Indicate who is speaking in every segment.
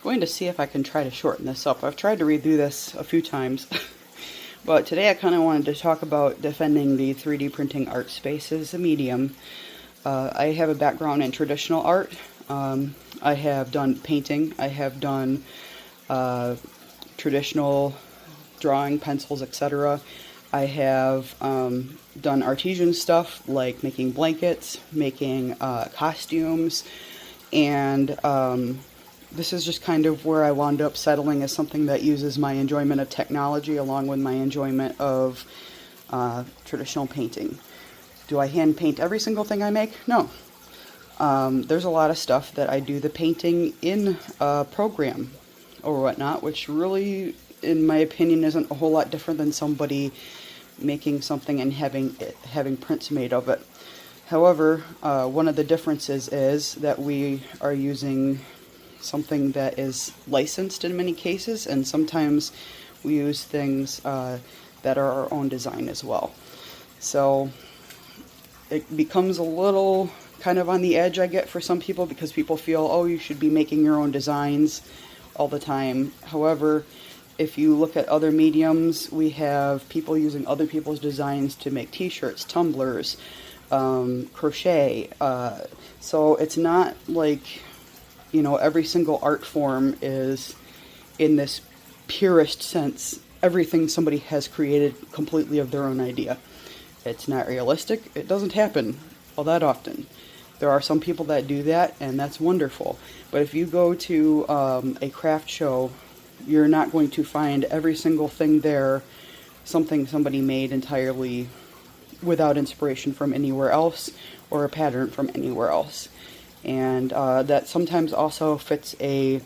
Speaker 1: going to see if I can try to shorten this up. I've tried to redo this a few times, but today I kind of wanted to talk about defending the 3D printing art space as a medium. I have a background in traditional art. I have done painting. I have done traditional drawing, pencils, etc. I have done artisan stuff like making blankets, making costumes, and this is just kind of where I wound up settling as something that uses my enjoyment of technology along with my enjoyment of traditional painting. Do I hand paint every single thing I make? No. There's a lot of stuff that I do the painting in a program or whatnot, which really, in my opinion, isn't a whole lot different than somebody making something and having prints made of it. However, one of the differences is that we are using something that is licensed in many cases, and sometimes we use things that are our own design as well. So it becomes a little kind of on the edge, I get, for some people, because people feel, oh, you should be making your own designs all the time. However, if you look at other mediums, we have people using other people's designs to make t-shirts, tumblers, crochet. So it's not like, you know, every single art form is, in this purest sense, everything somebody has created completely of their own idea. It's not realistic. It doesn't happen all that often. There are some people that do that, and that's wonderful. But if you go to a craft show, you're not going to find every single thing there something somebody made entirely without inspiration from anywhere else or a pattern from anywhere else. And that sometimes also fits a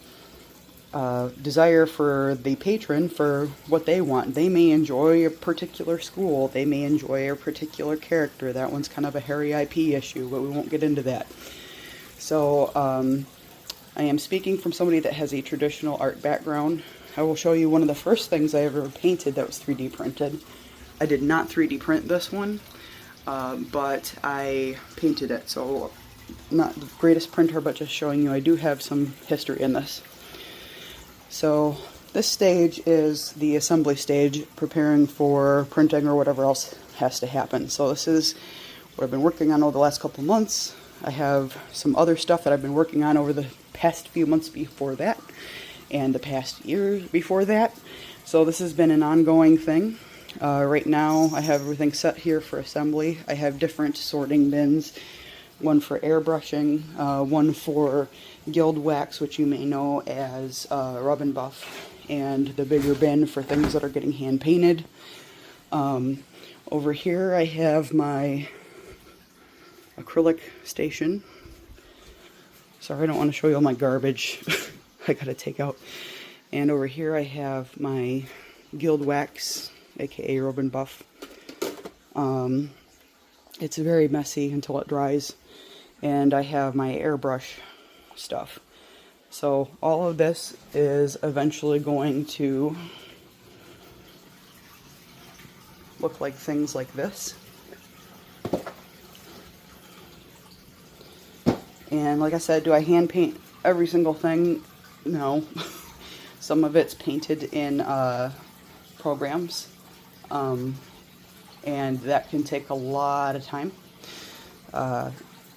Speaker 1: desire for the patron for what they want. They may enjoy a particular school, they may enjoy a particular character. That one's kind of a hairy IP issue, but we won't get into that. So I am speaking from somebody that has a traditional art background. I will show you one of the first things I ever painted that was 3D printed. I did not 3D print this one, but I painted it. So not the greatest printer, but just showing you I do have some history in this. So this stage is the assembly stage, preparing for printing or whatever else has to happen. So this is what I've been working on over the last couple months. I have some other stuff that I've been working on over the past few months before that, and the past year before that. So this has been an ongoing thing. Right now I have everything set here for assembly. I have different sorting bins, one for airbrushing, one for Guild Wax, which you may know as Rub and Buff, and the bigger bin for things that are getting hand painted. Over here I have my acrylic station. Sorry, I don't want to show you all my garbage I gotta take out. And over here I have my Guild Wax, aka Rub and Buff. It's very messy until it dries. And I have my airbrush stuff. So all of this is eventually going to look like things like this. And like I said, do I hand paint every single thing? No. Some of it's painted in programs, and that can take a lot of time.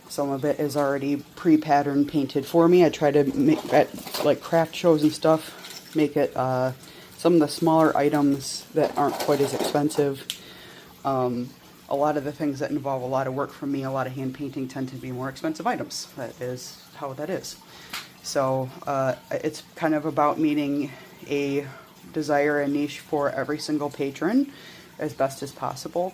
Speaker 1: Some of it is already pre-pattern painted for me. I try to make at like craft shows and stuff, make it some of the smaller items that aren't quite as expensive. A lot of the things that involve a lot of work from me, a lot of hand painting, tend to be more expensive items. That is how that is. So it's kind of about meeting a desire and niche for every single patron as best as possible.